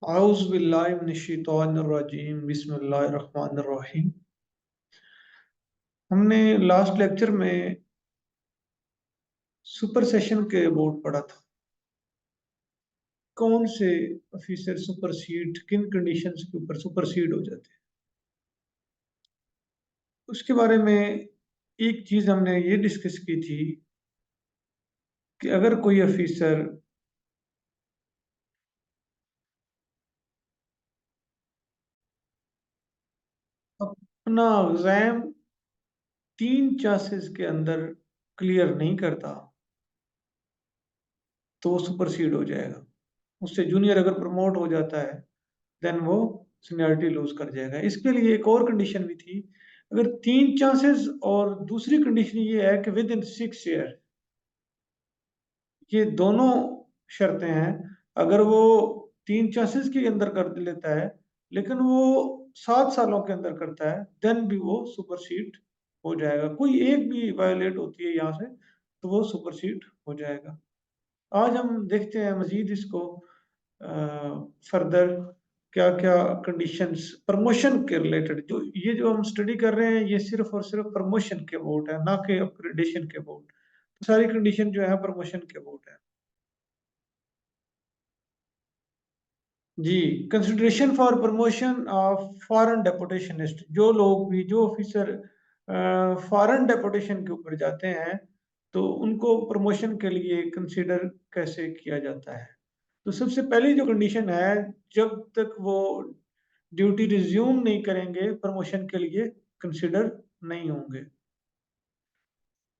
आउज़ बिल्लाहि मिनश्शैतानिर्रजीम बिस्मिल्लाहिर्रहमानिर्रहीम। हमने लास्ट लेक्चर में सुपर सेशन के अबाउट पढ़ा था। कौन से ऑफिसर सुपरसीड, किन कंडीशंस के ऊपर सुपरसीड हो जाते हैं, उसके बारे में एक चीज हमने ये डिस्कस की थी कि अगर कोई ऑफिसर अपना एग्जाम 3 चॉइसेस के अंदर क्लियर नहीं करता तो वो सुपरसीड हो जाएगा। उससे जूनियर अगर प्रमोट हो जाता है देन वो सीनियरिटी लूज कर जाएगा। इसके लिए एक और कंडीशन भी थी, अगर 3 चांसेस और दूसरी कंडीशन ये है कि विद इन 6 ईयर, ये दोनों शर्तें हैं। अगर वो 3 चांसेस के अंदर कर लेता है लेकिन वो 7 सालों के अंदर करता है देन भी वो सुपरसीड हो जाएगा। कोई एक भी वायोलेट होती है यहाँ से तो वो सुपरसीड हो जाएगा। आज हम देखते हैं मजीद इसको फर्दर क्या क्या कंडीशंस प्रमोशन के रिलेटेड, जो ये जो हम स्टडी कर रहे हैं ये सिर्फ और सिर्फ प्रमोशन के अबाउट है, ना कि अपग्रेडेशन के अबाउट। तो सारी कंडीशन जो है प्रमोशन के अबाउट है। जी, consideration for promotion of foreign deputationist, जो लोग भी जो ऑफिसर फॉरेन डेपुटेशन के ऊपर जाते हैं तो उनको प्रमोशन के लिए कंसीडर कैसे किया जाता है। तो सबसे पहली जो कंडीशन है, जब तक वो ड्यूटी रिज्यूम नहीं करेंगे प्रमोशन के लिए कंसिडर नहीं होंगे।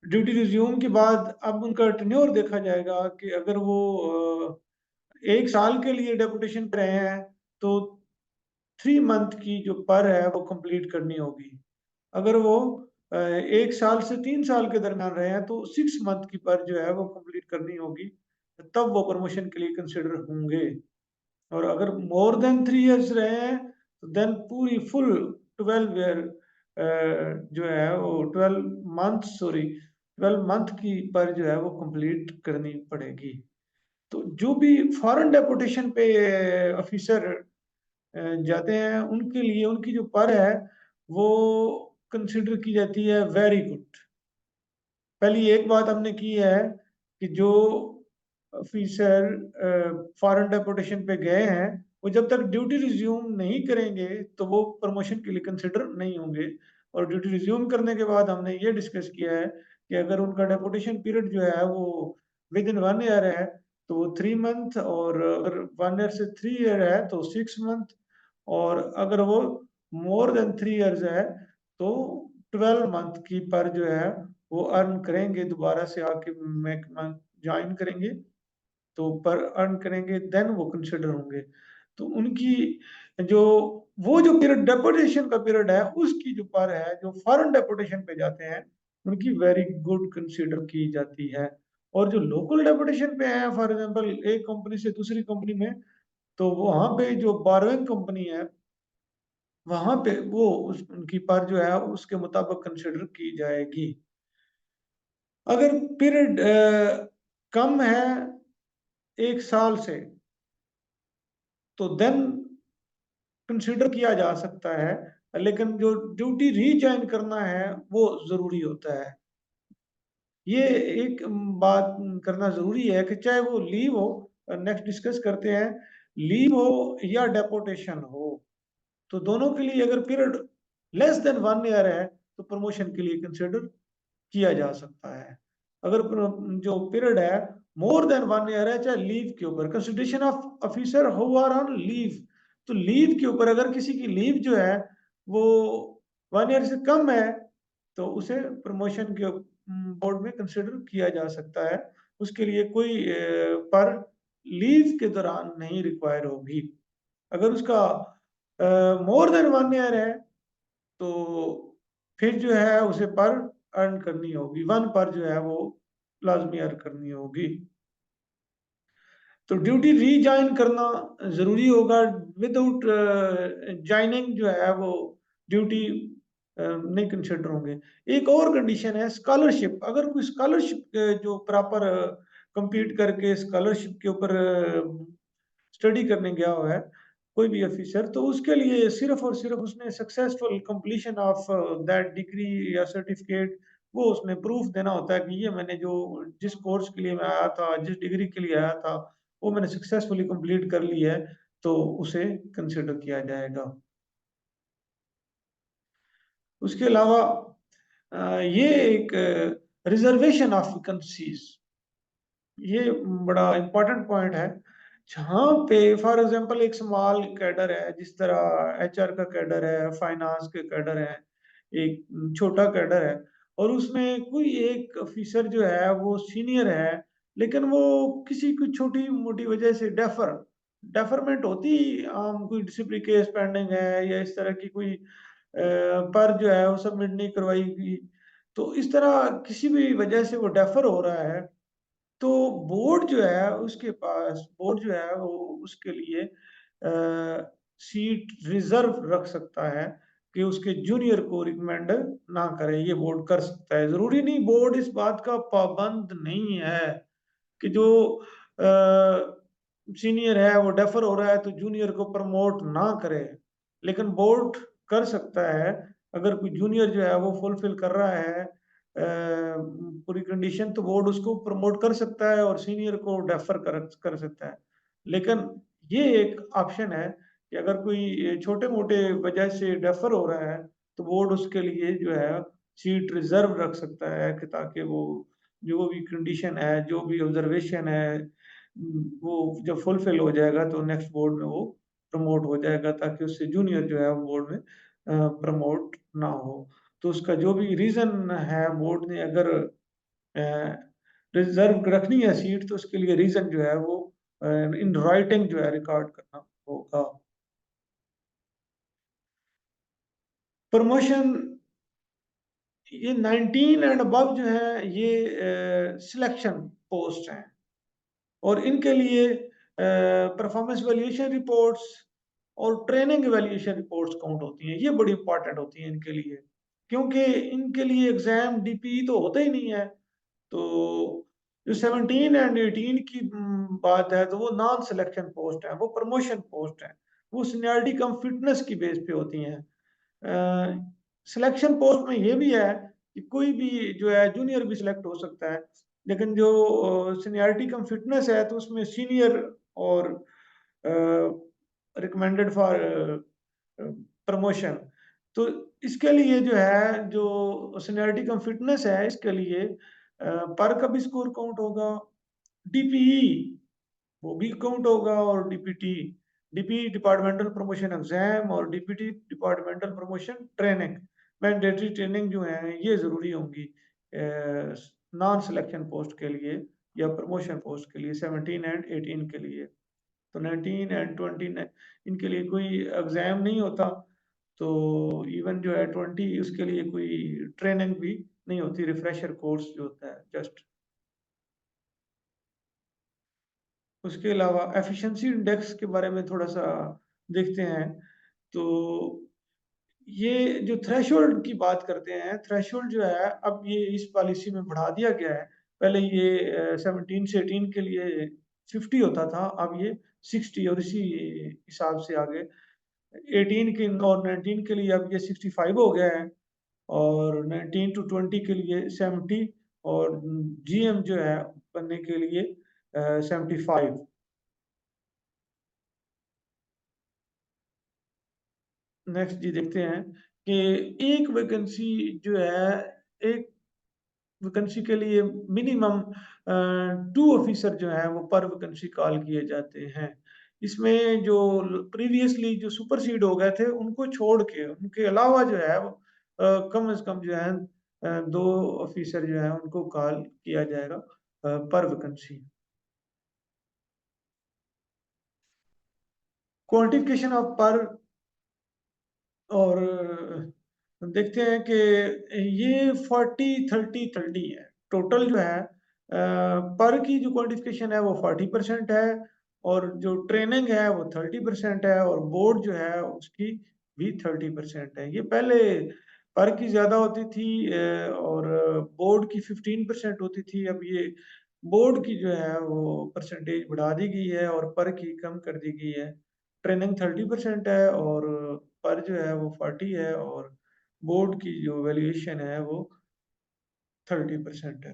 ड्यूटी रिज्यूम के बाद अब उनका टेन्योर देखा जाएगा कि अगर वो 1 साल के लिए डेपुटेशन पे रहे हैं तो 3 मंथ की जो पर है वो कंप्लीट करनी होगी। अगर वो 1 साल से 3 साल के दरमियान रहे हैं तो 6 मंथ की पर जो है वो कंप्लीट करनी होगी, तब वो प्रमोशन के लिए कंसिडर होंगे। और अगर मोर देन 3 इयर्स रहे हैं तो देन पूरी फुल 12 ईयर जो है वो 12 मंथ की पर जो है वो कंप्लीट करनी पड़ेगी। तो जो भी फॉरेन डेपुटेशन पे ऑफिसर जाते हैं उनके लिए उनकी जो पर है वो कंसिडर की जाती है वेरी गुड। पहली एक बात हमने की है कि जो ऑफिसर फॉरेन डेपुटेशन पे गए हैं वो जब तक ड्यूटी रिज्यूम नहीं करेंगे तो वो प्रमोशन के लिए कंसिडर नहीं होंगे। और ड्यूटी रिज्यूम करने के बाद हमने ये डिस्कस किया है कि अगर उनका डेपुटेशन पीरियड जो है वो विद इन 1 ईयर है तो वो 3 मंथ, और अगर 1 ईयर से 3 ईयर है तो 6 मंथ, और अगर वो मोर देन 3 इयर्स है तो 12 मंथ की पर जो है वो अर्न करेंगे, दोबारा से आके महकमा ज्वाइन करेंगे तो पर अर्न करेंगे देन वो कंसिडर होंगे। तो उनकी जो वो जो पीरियड डेपुटेशन का पीरियड है उसकी जो पर है जो फॉरेन डेपुटेशन पे जाते हैं उनकी वेरी गुड कंसिडर की जाती है। और जो लोकल डेपुटेशन पे है, फॉर एग्जांपल एक कंपनी से दूसरी कंपनी में, तो वहां पे जो बारहवीं कंपनी है वहां पे वो उनकी पर जो है उसके मुताबिक कंसिडर की जाएगी। अगर पीरियड कम है 1 साल से तो देन कंसिडर किया जा सकता है, लेकिन जो ड्यूटी रीज्वाइन करना है वो जरूरी होता है। ये एक बात करना जरूरी है कि चाहे वो लीव हो, नेक्स्ट डिस्कस करते हैं, लीव हो या डेपोटेशन हो, तो दोनों के लिए अगर पीरियड लेस देन 1 ईयर है तो प्रमोशन के लिए कंसिडर किया जा सकता है। अगर जो पीरियड है मोर देन 1 ईयर है, चाहे लीव के ऊपर consideration of officer who are on leave, तो लीव के ऊपर अगर किसी की लीव जो है वो 1 ईयर से कम है तो उसे प्रमोशन के बोर्ड में कंसिडर किया जा सकता है। उसके लिए कोई पर लीव के दौरान नहीं रिक्वायर होगी। अगर उसका मोर देन 1 ईयर है तो फिर जो है उसे पर अर्न करनी होगी, 1 पर जो है वो लाजमी अर्न करनी होगी। तो ड्यूटी रीज्वाइन करना जरूरी होगा, विदाउट ज्वाइनिंग जो है वो ड्यूटी नहीं कंसिडर होंगे। एक और कंडीशन है स्कॉलरशिप। अगर कोई स्कॉलरशिप जो प्रॉपर कंप्लीट करके स्कॉलरशिप के ऊपर स्टडी करने गया हुआ है कोई भी ऑफिसर, तो उसके लिए सिर्फ़ और सिर्फ़ उसने successful completion of that degree या सर्टिफ़िकेट, वो उसमें प्रूफ़ देना होता है कि ये मैंने जो जिस कोर्स के लिए मैं आया था, जिस डिग्री के लिए आया था, वो मैंने सक्सेसफुली कंप्लीट कर ली है, तो उसे कंसिडर किया जाएगा। उसके अलावा ये एक रिज़र्वेशन ऑफ वैकेंसीज़, ये बड़ा इम्पोर्टेंट पॉइंट है। जहाँ पे फॉर एग्ज़ाम्पल एक स्मॉल कैडर है, जिस तरह एचआर का कैडर है, फाइनेंस के कैडर है, एक छोटा कैडर है और उसमें कोई एक ऑफ़िसर जो है वो सीनियर है, लेकिन वो किसी कोई छोटी-मोटी वजह से डेफरमेंट होती कोई डिसिप्लिन केस पेंडिंग है या इस तरह की कोई पर जो है वो सबमिट नहीं करवाई गई। तो इस तरह किसी भी वजह से वो डेफर हो रहा है, तो बोर्ड जो है वो उसके लिए सीट रिज़र्व रख सकता है कि उसके जूनियर को रिकमेंड ना करे, ये बोर्ड कर सकता है। ज़रूरी नहीं, बोर्ड इस बात का पाबंद नहीं है कि जो सीनियर है वो डेफर हो रहा है तो जूनियर को प्रमोट ना करे। लेकिन बोर्ड कर सकता है, अगर कोई जूनियर जो है वो फुलफिल कर रहा है पूरी कंडीशन, तो बोर्ड उसको प्रमोट कर सकता है और सीनियर को डेफर कर सकता है। लेकिन ये एक ऑप्शन है कि अगर कोई छोटे-मोटे वजह से डेफर हो रहा है, तो बोर्ड उसके लिए जो है सीट रिज़र्व रख सकता है कि ताकि वो जो भी कंडीशन है, जो भी ऑब्जर्वेशन है, वो जब फुलफिल हो जाएगा तो नेक्स्ट बोर्ड में वो प्रमोट हो जाएगा, ताकि उससे जूनियर जो है वो बोर्ड में प्रमोट ना हो। तो उसका जो भी रीज़न है, बोर्ड ने अगर रिज़र्व रखनी है सीट, तो उसके लिए रीज़न जो है वो इन राइटिंग जो है रिकॉर्ड करना होगा। प्रमोशन, ये 19 एंड अबव जो है ये सिलेक्शन पोस्ट हैं और इनके लिए परफॉर्मेंस वैल्यूएशन रिपोर्ट्स और ट्रेनिंग इवैल्यूएशन रिपोर्ट्स काउंट होती हैं। ये बड़ी इंपॉर्टेंट होती हैं इनके लिए, क्योंकि इनके लिए एग्ज़ाम डीपीई तो होता ही नहीं है। तो जो 17 एंड 18 की बात है, तो वो नॉन सिलेक्शन पोस्ट है, वो प्रमोशन पोस्ट है। वो सीनियरिटी कम फिटनेस की बेस पे होती हैं। सिलेक्शन पोस्ट में ये भी है कि कोई भी जो है जूनियर भी सिलेक्ट हो सकता है, लेकिन जो सीनियरिटी कम फिटनेस है तो उसमें सीनियर और रिकमेंडेड फॉर प्रमोशन। तो इसके लिए जो है, जो सीनियरिटी कम फिटनेस है, इसके लिए पर का भी स्कोर काउंट होगा, डीपीई वो भी काउंट होगा और DPT, DP departmental promotion exam और DPT departmental promotion training, mandatory training जो है ये ज़रूरी होंगी नॉन सिलेक्शन पोस्ट के लिए या प्रमोशन पोस्ट के लिए 17 एंड 18 के लिए। तो 19 एंड 20 ने इनके लिए कोई एग्ज़ाम नहीं होता, तो इवन जो है 20 उसके लिए कोई ट्रेनिंग भी नहीं होती, रिफ्रेशर कोर्स जो होता है जस्ट। उसके अलावा एफिशिएंसी इंडेक्स के बारे में थोड़ा-सा देखते हैं। तो ये जो थ्रेशोल्ड की बात करते हैं, थ्रेशोल्ड जो है अब ये इस पॉलिसी में बढ़ा दिया गया है। पहले ये 17 से 18 के लिए 50 होता था, अब ये 60 और इसी हिसाब से आगे 18 के और 19 के लिए अब ये 65 हो गया है और 19 टू 20 के लिए 70 और जीएम जो है बनने के लिए 75। नेक्स्ट जी देखते हैं कि एक वैकेंसी जो है, एक वैकेंसी के लिए मिनिमम 2 ऑफिसर जो हैं वो पर वैकेंसी कॉल किए जाते हैं। इसमें जो प्रीवियसली जो सुपरसीड हो गए थे उनको छोड़ के, उनके अलावा जो है वो कम से कम जो है 2 ऑफिसर जो हैं उनको कॉल किया जाएगा पर वैकेंसी। क्वांटिफिकेशन ऑफ पर और देखते हैं कि ये 40-30-30 है। टोटल जो है पर की जो क्वांटिफिकेशन है वो 40% है और जो ट्रेनिंग है वो 30% है और बोर्ड जो है उसकी भी 30% है। ये पहले पर की ज़्यादा होती थी और बोर्ड की 15% होती थी। अब ये बोर्ड की जो है वो परसेंटेज बढ़ा दी गई है और पर की कम कर दी गई है। ट्रेनिंग 30% है और पर जो है वो 40 है और बोर्ड की जो वैल्यूएशन है वो 30% है।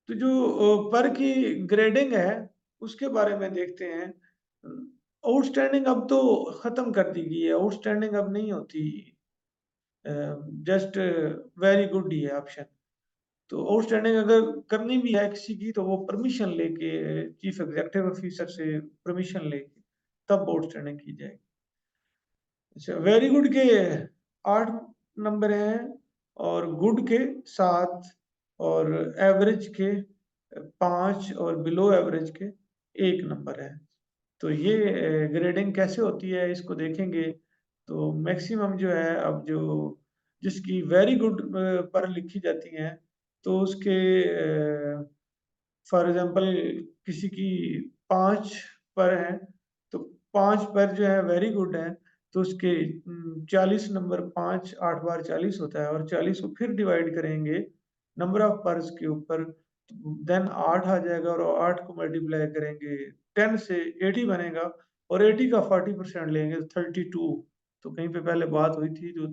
तो जो पर की ग्रेडिंग है उसके बारे में देखते हैं। आउटस्टैंडिंग अब तो खत्म कर दी गई है, आउटस्टैंडिंग अब नहीं होती, जस्ट वेरी गुड ही है ऑप्शन। तो आउटस्टैंडिंग अगर करनी भी है किसी की तो वो परमिशन लेके, चीफ एग्जीक्यूटिव ऑफिसर से परमिशन लेके तब आउटस्टैंडिंग की जाएगी। अच्छा, वेरी गुड के 8 नंबर हैं और गुड के 7 और एवरेज के 5 और बिलो एवरेज के 1 नंबर है। तो ये ग्रेडिंग कैसे होती है इसको देखेंगे। तो मैक्सिमम जो है अब जो जिसकी वेरी गुड पर लिखी जाती हैं तो उसके फॉर एग्जांपल किसी की 5 पर है तो 5 पर जो है वेरी गुड है तो उसके 40 नंबर, 5 8 बार 40 होता है और 40 को फिर डिवाइड करेंगे नंबर ऑफ पर्स के ऊपर, देन 8 आ जाएगा और 8 को मल्टीप्लाई करेंगे 10 से 80 बनेगा और 80 का 40% लेंगे 32। तो कहीं पे पहले बात हुई थी जो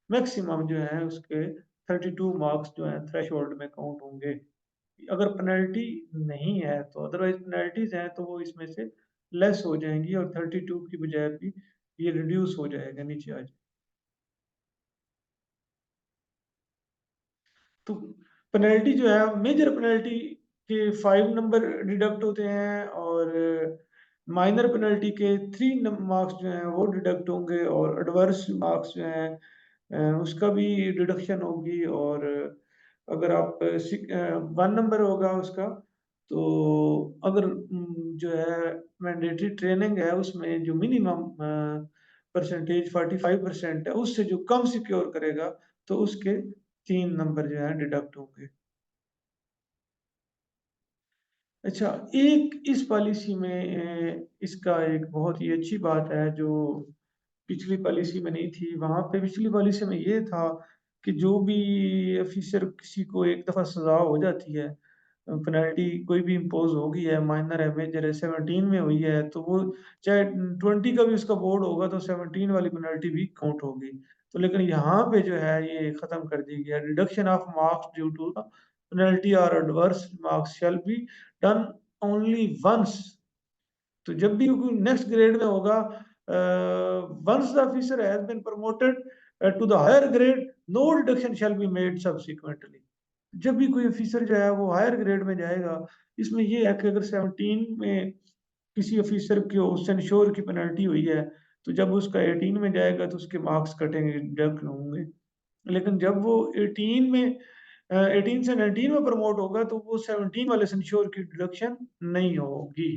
मैक्सिमम जो है उसके 32 मार्क्स जो है थ्रेशोल्ड में काउंट होंगे। अगर पेनल्टी नहीं है तो अदरवाइज पेनल्टीज हैं तो वो इसमें से लेस हो जाएंगी और 32 की बजाय भी ये रिड्यूस हो जाएगा, नीचे आ जाएगा। तो पेनल्टी जो है मेजर पेनल्टी के 5 नंबर डिडक्ट होते हैं और माइनर पेनल्टी के 3 मार्क्स जो हैं वो डिडक्ट होंगे और एडवर्स मार्क्स जो हैं उसका भी डिडक्शन होगी। और अगर आप 1 नंबर होगा उसका तो अगर जो है मैंडेटरी ट्रेनिंग है उसमें जो मिनिमम परसेंटेज 45% है उससे जो कम सिक्योर करेगा तो उसके 3 नंबर जो है डिडक्ट होंगे। अच्छा, एक इस पॉलिसी में इसका एक बहुत ही अच्छी बात है जो पिछली पॉलिसी में नहीं थी। वहाँ पे पिछली पॉलिसी में ये था कि जो भी ऑफिसर किसी को एक दफ़ा सज़ा हो जाती है, पेनल्टी कोई भी इम्पोज़ हो गई है, माइनर है, मेजर है, 17 में हुई है, तो वो चाहे 20 का भी उसका बोर्ड होगा तो 17 वाली पेनल्टी भी काउंट होगी। तो लेकिन यहाँ पे जो है ये ख़त्म कर दी गई है। Reduction of marks due to the penalty और adverse marks shall be done only once. तो जब भी कोई नेक्स्ट ग्रेड में होगा, once the officer has been promoted to the higher grade, no reduction shall be made subsequently. जब भी कोई ऑफिसर जो है वो हायर ग्रेड में जाएगा, इसमें ये है कि अगर 17 में किसी ऑफिसर को सेंश्योर की पेनल्टी हुई है तो जब उसका 18 में जाएगा तो उसके मार्क्स कटेंगे, डिडक्ट होंगे। लेकिन जब वो 18 में 18 से 19 में प्रमोट होगा तो वो 17 वाले सेंश्योर की डिडक्शन नहीं होगी।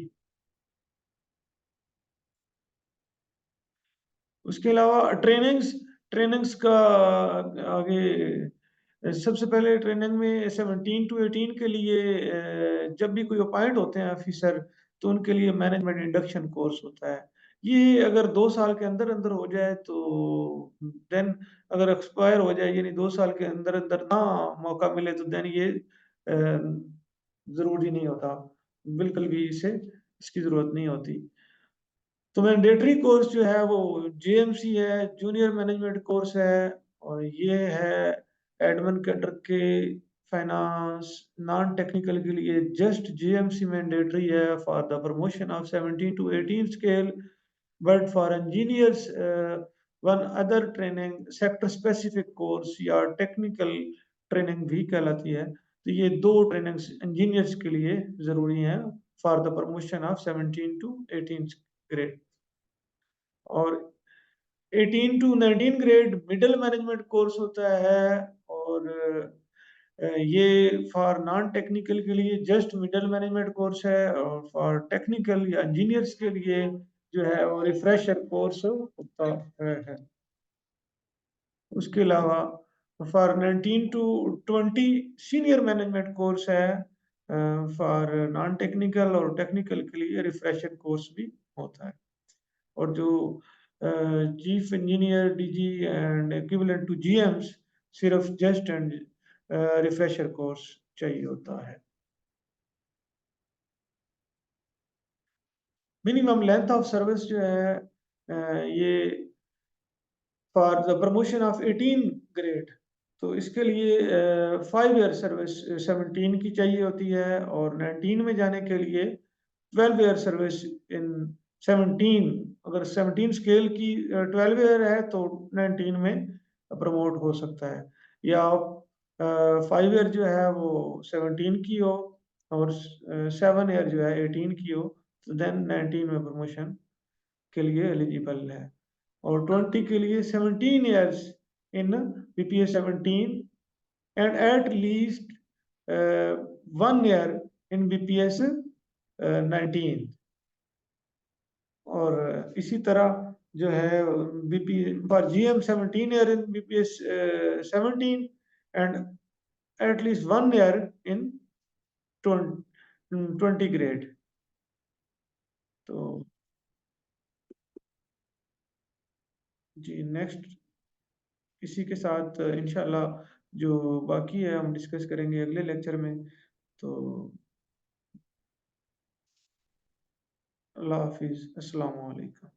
उसके अलावा ट्रेनिंग्स ट्रेनिंग्स का आगे सबसे पहले ट्रेनिंग में 17 टू 18 के लिए जब भी कोई अपॉइंट होते हैं ऑफिसर तो उनके लिए मैनेजमेंट इंडक्शन कोर्स होता है। ये अगर 2 साल के अंदर अंदर हो जाए तो देन, अगर एक्सपायर हो जाए यानी 2 साल के अंदर अंदर ना मौका मिले तो देन ये जरूरी नहीं होता, बिल्कुल भी इसे इसकी जरूरत नहीं होती। तो मैंडेटरी कोर्स जो है वो जेएमसी है, जूनियर मैनेजमेंट कोर्स है और ये है एडमिन कैडर के फाइनेंस नॉन टेक्निकल के लिए जस्ट जेएमसी मैंडेटरी है for the promotion of 17 to 18 scale, but for engineers one other training sector specific course या टेक्निकल ट्रेनिंग भी कहलाती है। तो ये दो ट्रेनिंग्स इंजीनियर्स के लिए जरूरी हैं for the promotion of 17 to 18 grade. और 18 to 19 grade middle management course होता है और ये फॉर नॉन टेक्निकल के लिए जस्ट मिडिल मैनेजमेंट कोर्स है और फॉर टेक्निकल या इंजीनियर्स के लिए जो है वो रिफ्रेशर कोर्स होता है। उसके अलावा for 19 to 20 senior management course है, फॉर नॉन टेक्निकल और टेक्निकल के लिए रिफ्रेशर कोर्स भी होता है। और जो chief engineer DG and equivalent to GMs सिर्फ जस्ट एंड रिफ्रेशर कोर्स चाहिए होता है। मिनिमम लेंथ ऑफ सर्विस जो है ये for the promotion of 18 grade, तो इसके लिए 5 ईयर सर्विस 17 की चाहिए होती है, और 19 में जाने के लिए 12 ईयर सर्विस इन 17। अगर 17 स्केल की 12 ईयर है तो 19 में प्रमोट हो सकता है, या 5 ईयर जो है वो 17 की हो, और 7 ईयर जो है 18 की हो, तो देन 19 में प्रमोशन के लिए एलिजिबल है। और 20 के लिए 17 years in BPS 17, and at least 1 year in BPS 19। और इसी तरह जो है BP for GM 17 year in BPS 17, and at least 1 year in 20 grade. तो जी, नेक्स्ट इसी के साथ इंशाल्लाह जो बाकी है हम डिस्कस करेंगे अगले लेक्चर में। तो अल्लाह हाफिज़, अस्सलाम वालेकुम।